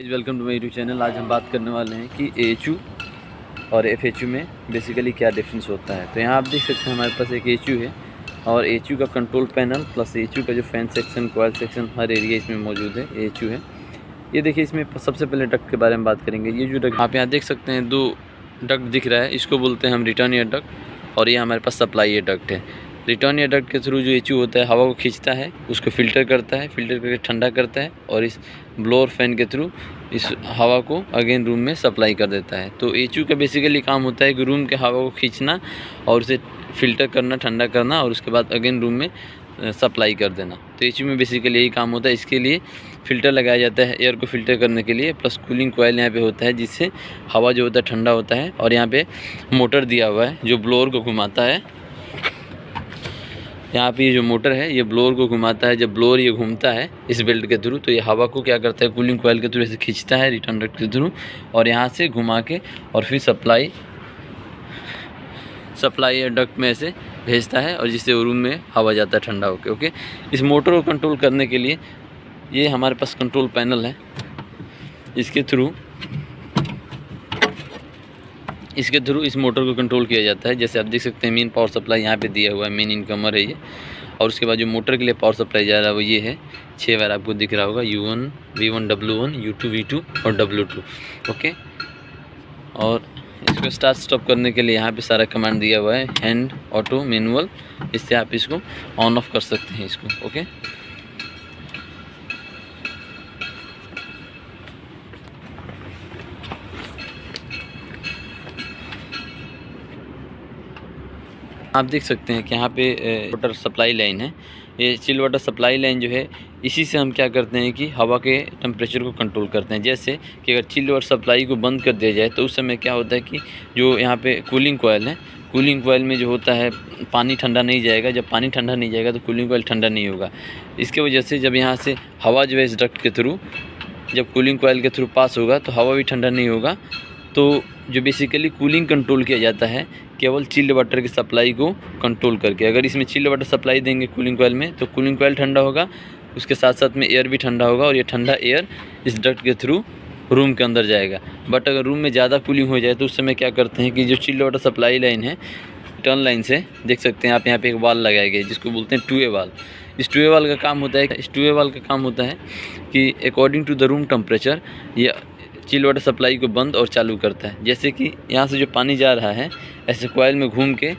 Welcome to my YouTube channel. आज हम बात करने वाले हैं कि एएचयू और एफएचयू में बेसिकली क्या डिफरेंस होता है। तो यहाँ आप देख सकते हैं हमारे पास एक एएचयू है और एएचयू का कंट्रोल पैनल प्लस एएचयू का जो फैन सेक्शन, कॉइल सेक्शन, हर एरिया इसमें मौजूद है। एएचयू है ये देखिए। इसमें सबसे पहले डक्ट के बारे में बात करेंगे। ये जो डक्ट आप यहाँ देख सकते हैं, दो डक्ट दिख रहा है, इसको बोलते हैं हम रिटर्न एयर डक्ट, और ये हमारे पास सप्लाई एयर डक्ट है। रिटर्न एयर डक्ट के थ्रू जो एएचयू होता है हवा को खींचता है, उसको फ़िल्टर करता है, फ़िल्टर करके ठंडा करता है और इस ब्लोअर फैन के थ्रू इस हवा को अगेन रूम में सप्लाई कर देता है। तो एएचयू का बेसिकली काम होता है कि रूम के हवा को खींचना और उसे फ़िल्टर करना, ठंडा करना और उसके बाद अगेन रूम में सप्लाई कर देना। तो एएचयू में बेसिकली यही काम होता है। इसके लिए फ़िल्टर लगाया जाता है एयर को फ़िल्टर करने के लिए, प्लस कूलिंग कॉइल यहाँ पे होता है जिससे हवा जो होता है ठंडा होता है। और यहाँ पे मोटर दिया हुआ है जो ब्लोअर को घुमाता है। यहाँ पे ये जो मोटर है ये ब्लोअर को घुमाता है। जब ब्लोअर ये घूमता है इस बेल्ट के थ्रू तो ये हवा को क्या करता है, कूलिंग कॉइल के थ्रू ऐसे खींचता है रिटर्न डक्ट के थ्रू, और यहाँ से घुमा के और फिर सप्लाई एयर डक्ट में ऐसे भेजता है और जिससे रूम में हवा जाता है ठंडा होकर। ओके, इस मोटर को कंट्रोल करने के लिए ये हमारे पास कंट्रोल पैनल है। इसके थ्रू इस मोटर को कंट्रोल किया जाता है। जैसे आप देख सकते हैं मेन पावर सप्लाई यहाँ पे दिया हुआ है, मेन इनकमर है ये। और उसके बाद जो मोटर के लिए पावर सप्लाई जा रहा है वो ये है, 6 वायर आपको दिख रहा होगा, U1, V1, W1, U2, V2 और W2। ओके, और इसको स्टार्ट स्टॉप करने के लिए यहाँ पे सारा कमांड दिया हुआ है, हैंड, ऑटो, मैनुअल। इससे आप इसको ऑन ऑफ कर सकते हैं इसको। ओके, आप देख सकते हैं कि यहाँ पे वाटर सप्लाई लाइन है। ये चिल वाटर सप्लाई लाइन जो है, इसी से हम क्या करते हैं कि हवा के टेम्परेचर को कंट्रोल करते हैं। जैसे कि अगर चिल वाटर सप्लाई को बंद कर दिया जाए तो उस समय क्या होता है कि जो यहाँ पे कूलिंग कॉइल है, कूलिंग कॉइल में जो होता है पानी ठंडा नहीं जाएगा। जब पानी ठंडा नहीं जाएगा तो कूलिंग कॉइल ठंडा नहीं होगा। इसके वजह से जब यहाँ से हवा जो है इस डक्ट के थ्रू, जब कूलिंग कॉइल के थ्रू पास होगा तो हवा भी ठंडा नहीं होगा। तो जो बेसिकली कूलिंग कंट्रोल किया जाता है केवल चिल्ड वाटर की सप्लाई को कंट्रोल करके। अगर इसमें चिल्ड वाटर सप्लाई देंगे कूलिंग कॉइल में तो कूलिंग कॉइल ठंडा होगा, उसके साथ साथ में एयर भी ठंडा होगा और ये ठंडा एयर इस डक्ट के थ्रू रूम के अंदर जाएगा। बट अगर रूम में ज़्यादा कूलिंग हो जाए तो उस समय क्या करते हैं कि जो चिल्ड वाटर सप्लाई लाइन है, टर्न लाइन से देख सकते हैं आप, यहाँ पे एक वाल लगाया गया है जिसको बोलते हैं 2A वाल। इस 2A वाल का काम होता है कि according to the room temperature ये चिल वाटर सप्लाई को बंद और चालू करता है। जैसे कि यहाँ से जो पानी जा रहा है ऐसे कॉइल में घूम के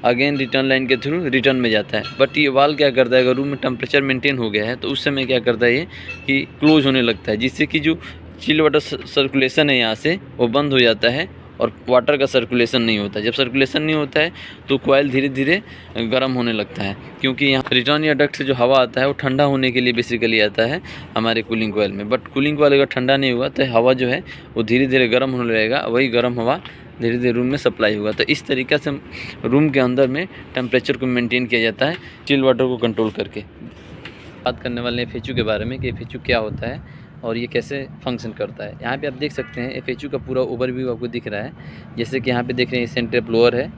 अगेन रिटर्न लाइन के थ्रू रिटर्न में जाता है। बट ये वाल क्या करता है, अगर रूम में टेम्परेचर मेंटेन हो गया है तो उस समय क्या करता है ये कि क्लोज होने लगता है, जिससे कि जो चिल वाटर सर्कुलेशन है यहाँ से वो बंद हो जाता है और वाटर का सर्कुलेशन नहीं होता। जब सर्कुलेशन नहीं होता है तो कॉइल धीरे धीरे गर्म होने लगता है, क्योंकि यहाँ रिटर्न एयर डक्ट से जो हवा आता है वो ठंडा होने के लिए बेसिकली आता है हमारे कूलिंग कॉइल में। बट कूलिंग कॉइल अगर ठंडा नहीं हुआ तो हवा जो है वो धीरे धीरे गर्म होने लगेगा, वही गर्म हवा धीरे धीरे रूम में सप्लाई होगा। तो इस तरीक़े से रूम के अंदर में टेम्परेचर को मेनटेन किया जाता है चिल वाटर को कंट्रोल करके। बात करने वाले हैं एफएचयू के बारे में कि एफएचयू क्या होता है और ये कैसे फंक्शन करता है। यहाँ पे आप देख सकते हैं एफएचयू का पूरा ओवरव्यू आपको दिख रहा है। जैसे कि यहाँ पे देख रहे हैं सेंटर ब्लोअर है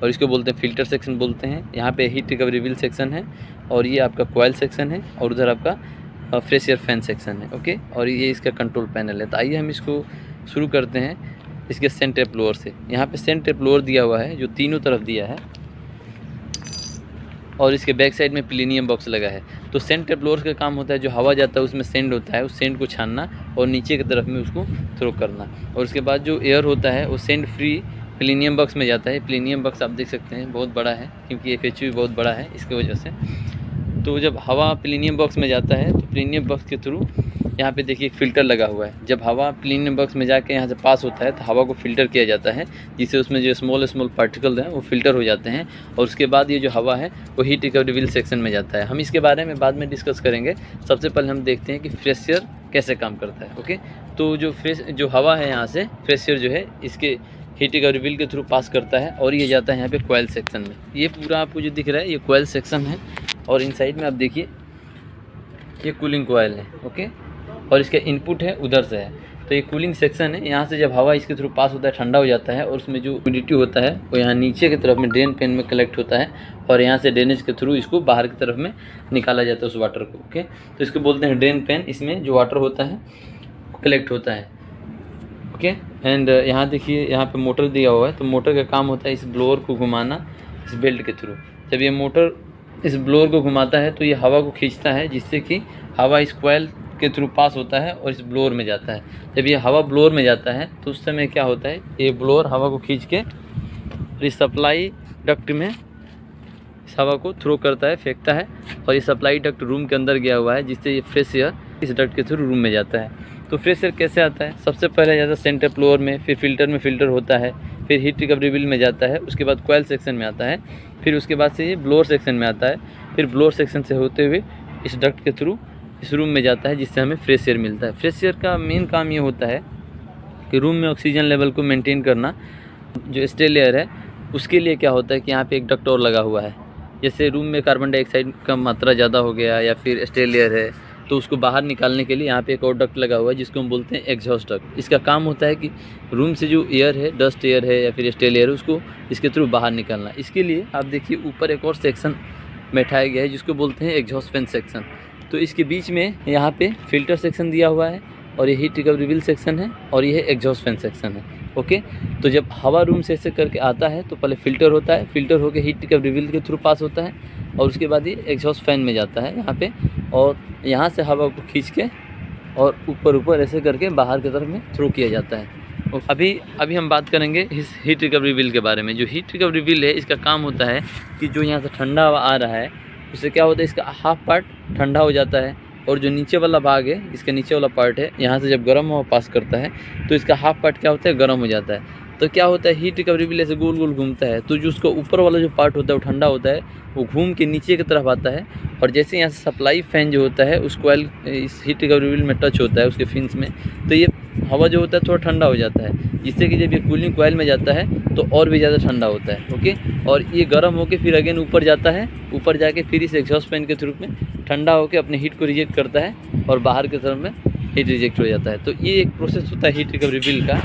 और इसको बोलते हैं फ़िल्टर सेक्शन बोलते हैं। यहाँ पे हीट रिकवरी व्हील सेक्शन है और ये आपका कॉइल सेक्शन है और उधर आपका फ्रेश एयर फैन सेक्शन है। ओके, और ये इसका कंट्रोल पैनल है। तो आइए हम इसको शुरू करते हैं इसके सेंटर ब्लोअर से। यहाँ पे सेंटर ब्लोअर दिया हुआ है जो तीनों तरफ दिया है और इसके बैक साइड में प्लेनियम बॉक्स लगा है। तो सेंटर ब्लोअर का काम होता है जो हवा जाता है उसमें सेंड होता है, उस सेंड को छानना और नीचे की तरफ में उसको थ्रो करना। और उसके बाद जो एयर होता है वो सेंड फ्री प्लेनियम बॉक्स में जाता है। प्लेनियम बॉक्स आप देख सकते हैं बहुत बड़ा है, क्योंकि एफएचयू भी बहुत बड़ा है इसकी वजह से। तो जब हवा प्लेनियम बॉक्स में जाता है तो प्लेनियम बॉक्स के थ्रू यहाँ पे देखिए एक फ़िल्टर लगा हुआ है। जब हवा प्लेनियम बॉक्स में जाके यहाँ से पास होता है तो हवा को फ़िल्टर किया जाता है, जिससे उसमें जो स्मॉल पार्टिकल हैं वो फ़िल्टर हो जाते हैं और उसके बाद ये जो हवा है वो हीट रिकवरी व्हील सेक्शन में जाता है। हम इसके बारे में बाद में डिस्कस करेंगे। सबसे पहले हम देखते हैं कि फ्रेश एयर कैसे काम करता है। ओके, तो जो हवा है यहाँ से फ्रेश एयर जो है इसके हीट रिकवरी व्हील के थ्रू पास करता है और ये जाता है यहाँ पे कॉइल सेक्शन में। ये पूरा आपको जो दिख रहा है ये कॉइल सेक्शन है और इन साइड में आप देखिए ये कूलिंग कॉइल है। ओके, और इसका इनपुट है उधर से है। तो ये कूलिंग सेक्शन है, यहाँ से जब हवा इसके थ्रू पास होता है ठंडा हो जाता है और उसमें जो ह्यूमिडिटी होता है वो यहाँ नीचे की तरफ में ड्रेन पेन में कलेक्ट होता है और यहाँ से ड्रेनेज के थ्रू इसको बाहर की तरफ में निकाला जाता है उस वाटर को। ओके, तो इसको बोलते हैं ड्रेन पेन। इसमें जो वाटर होता है कलेक्ट होता है। ओके, एंड यहाँ देखिए, यहाँ पे मोटर दिया हुआ है, तो मोटर का काम होता है इस ब्लोअर को घुमाना इस बेल्ट के थ्रू। जब ये मोटर इस ब्लोअर को घुमाता है तो ये हवा को खींचता है, जिससे कि हवा इस कॉइल के थ्रू पास होता है और इस ब्लोअर में जाता है। जब ये हवा ब्लोअर में जाता है तो उस समय क्या होता है, ये ब्लोअर हवा को खींच के इस सप्लाई डक्ट में इस हवा को थ्रो करता है, फेंकता है, और ये सप्लाई डक्ट रूम के अंदर गया हुआ है, जिससे ये फ्रेश एयर इस डक्ट के थ्रू रूम में जाता है। तो फ्रेश एयर कैसे आता है, सबसे पहले जाता है सेंटर फ्लोर में, फिर फिल्टर में फिल्टर होता है, फिर हीट रिकवरी व्हील में जाता है, उसके बाद कॉइल सेक्शन में आता है, फिर उसके बाद से ये ब्लोअर सेक्शन में आता है, फिर ब्लोअर सेक्शन से होते हुए इस डक्ट के थ्रू इस रूम में जाता है, जिससे हमें फ्रेश एयर मिलता है। फ्रेश एयर का मेन काम ये होता है कि रूम में ऑक्सीजन लेवल को मेंटेन करना। जो स्टेल एयर है उसके लिए क्या होता है कि यहाँ पे एक डक्ट और लगा हुआ है। जैसे रूम में कार्बन डाइऑक्साइड का मात्रा ज़्यादा हो गया या फिर स्टेल एयर है, तो उसको बाहर निकालने के लिए यहाँ पे एक और डक्ट लगा हुआ है, जिसको हम बोलते हैं एग्जॉस्ट डक्ट। इसका काम होता है कि रूम से जो एयर है, डस्ट एयर है या फिर स्टेल एयर है, उसको इसके थ्रू बाहर निकालना। इसके लिए आप देखिए ऊपर एक और सेक्शन बैठाया गया है, जिसको बोलते हैं एग्जॉस्ट फैन सेक्शन। तो इसके बीच में यहाँ पे फिल्टर सेक्शन दिया हुआ है, और ये हीट रिकवरी व्हील सेक्शन है, और ये एग्जॉस्ट फैन सेक्शन है। ओके, तो जब हवा रूम से ऐसे करके आता है तो पहले फ़िल्टर होता है, फ़िल्टर होकर हीट रिकवरी व्हील के थ्रू पास होता है, और उसके बाद ये एग्जॉस्ट फैन में जाता है यहाँ पे, और यहाँ से हवा को खींच के और ऊपर ऐसे करके बाहर की तरफ में थ्रो किया जाता है। और अभी हम बात करेंगे इस हीट रिकवरी व्हील के बारे में। जो हीट रिकवरी व्हील है, इसका काम होता है कि जो यहाँ से ठंडा हवा आ रहा है, उससे क्या होता है, इसका हाफ पार्ट ठंडा हो जाता है, और जो नीचे वाला भाग है, इसका नीचे वाला पार्ट है, यहाँ से जब गर्म हवा पास करता है तो इसका हाफ पार्ट क्या होता है, गर्म हो जाता है। तो क्या होता है, हीट रिकवरी व्हील ऐसे गोल गोल घूमता है, तो जो उसका ऊपर वाला जो पार्ट होता है वो ठंडा होता है, वो घूम के नीचे की तरफ आता है, और जैसे यहाँ से सप्लाई फैन जो होता है उस कॉइल इस हीट रिकवरी व्हील में टच होता है उसके फिन्स में, तो ये हवा जो होता है थोड़ा ठंडा हो जाता है, जिससे कि जब ये कूलिंग कॉइल में जाता है तो और भी ज़्यादा ठंडा होता है। ओके, और ये गर्म होकर फिर अगेन ऊपर जाता है, ऊपर जाके फिर इस एग्जॉस्ट फैन के थ्रू में ठंडा होकर अपने हीट को रिजेक्ट करता है, और बाहर की तरफ में हीट रिजेक्ट हो जाता है। तो ये एक प्रोसेस होता है हीट रिकवरी व्हील का।